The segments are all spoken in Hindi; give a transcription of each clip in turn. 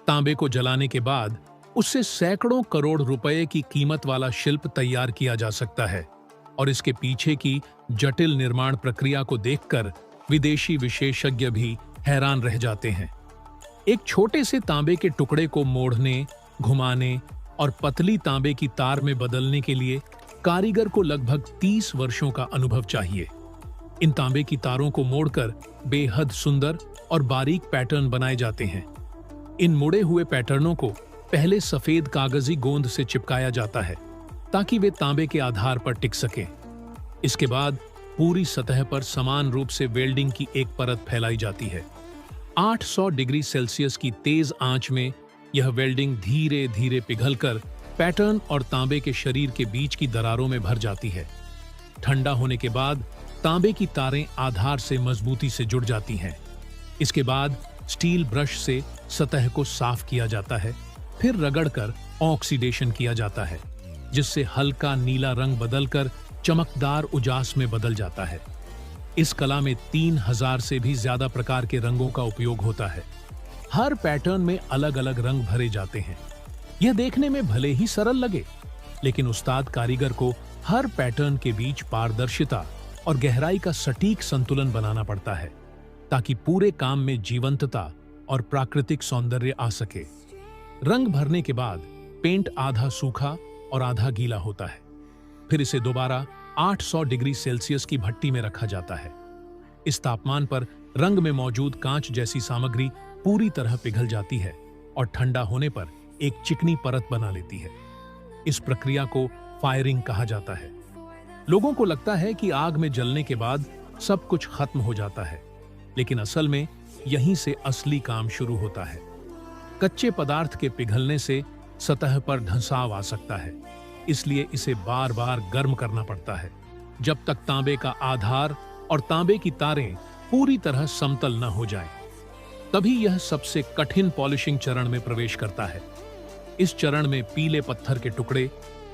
तांबे को जलाने के बाद उससे सैकड़ों करोड़ रुपए की कीमत वाला शिल्प तैयार किया जा सकता है और इसके पीछे की जटिल निर्माण प्रक्रिया को देखकर विदेशी विशेषज्ञ भी हैरान रह जाते हैं। एक छोटे से तांबे के टुकड़े को मोड़ने, घुमाने और पतली तांबे की तार में बदलने के लिए कारीगर को लगभग 30 वर्षों का अनुभव चाहिए। इन तांबे की तारों को मोड़कर बेहद सुंदर और बारीक पैटर्न बनाए जाते हैं। इन मुड़े हुए पैटर्नों को पहले सफेद कागजी गोंद से चिपकाया जाता है ताकि वे तांबे के आधार पर टिक सकें। इसके बाद पूरी सतह पर समान रूप से वेल्डिंग की एक परत फैलाई जाती है। 800 डिग्री सेल्सियस की तेज आंच में यह वेल्डिंग धीरे धीरे पिघलकर पैटर्न और तांबे के शरीर के बीच की दरारों में भर जाती है। ठंडा होने के बाद तांबे की तारें आधार से मजबूती से जुड़ जाती हैं। इसके बाद स्टील ब्रश से सतह को साफ किया जाता है, फिर रगड़कर ऑक्सीडेशन किया जाता है, जिससे हल्का नीला रंग बदलकर चमकदार उजास में बदल जाता है। इस कला में 3000 से भी ज्यादा प्रकार के रंगों का उपयोग होता है। हर पैटर्न में अलग अलग रंग भरे जाते हैं। यह देखने में भले ही सरल लगे, लेकिन उस्ताद कारीगर को हर पैटर्न के बीच पारदर्शिता और गहराई का सटीक संतुलन बनाना पड़ता है ताकि पूरे काम में जीवंतता और प्राकृतिक सौंदर्य आ सके। रंग भरने के बाद पेंट आधा सूखा और आधा गीला होता है। फिर इसे दोबारा 800 डिग्री सेल्सियस की भट्टी में रखा जाता है। इस तापमान पर रंग में मौजूद कांच जैसी सामग्री पूरी तरह पिघल जाती है और ठंडा होने पर एक चिकनी परत बना लेती है। इस प्रक्रिया को फायरिंग कहा जाता है। लोगों को लगता है कि आग में जलने के बाद सब कुछ खत्म हो जाता है, लेकिन असल में यहीं से असली काम शुरू होता है। कच्चे पदार्थ के पिघलने से सतह पर धंसाव आ सकता है, इसलिए इसे बार बार गर्म करना पड़ता है जब तक तांबे का आधार और तांबे की तारें पूरी तरह समतल न हो जाएं। तभी यह सबसे कठिन पॉलिशिंग चरण में प्रवेश करता है। इस चरण में पीले पत्थर के टुकड़े,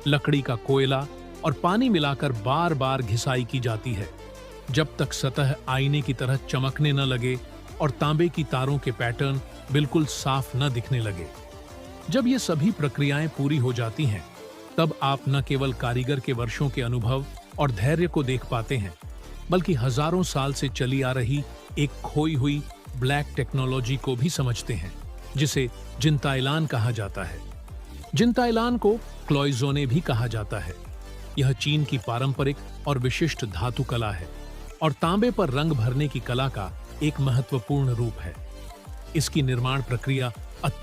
लकड़ी का कोयला और पानी मिलाकर बार बार घिसाई की जाती है जब तक सतह आईने की तरह चमकने न लगे और तांबे की तारों के पैटर्न बिल्कुल साफ न दिखने लगे। जब ये सभी प्रक्रियाएं पूरी हो जाती हैं, तब आप न केवल कारीगर के वर्षों के अनुभव और धैर्य को देख पाते हैं, बल्कि हजारों साल से चली आ रही एक खोई हुई ब्लैक टेक्नोलॉजी को भी समझते हैं, जिसे जिनताइलान कहा जाता है। जिनताइलान को क्लॉइज़ोने भी कहा जाता है। यह चीन की पारंपरिक और विशिष्ट धातु कला है और तांबे पर रंग भरने की कला का एक महत्वपूर्ण रूप है। इसकी निर्माण प्रक्रिया अत्यंत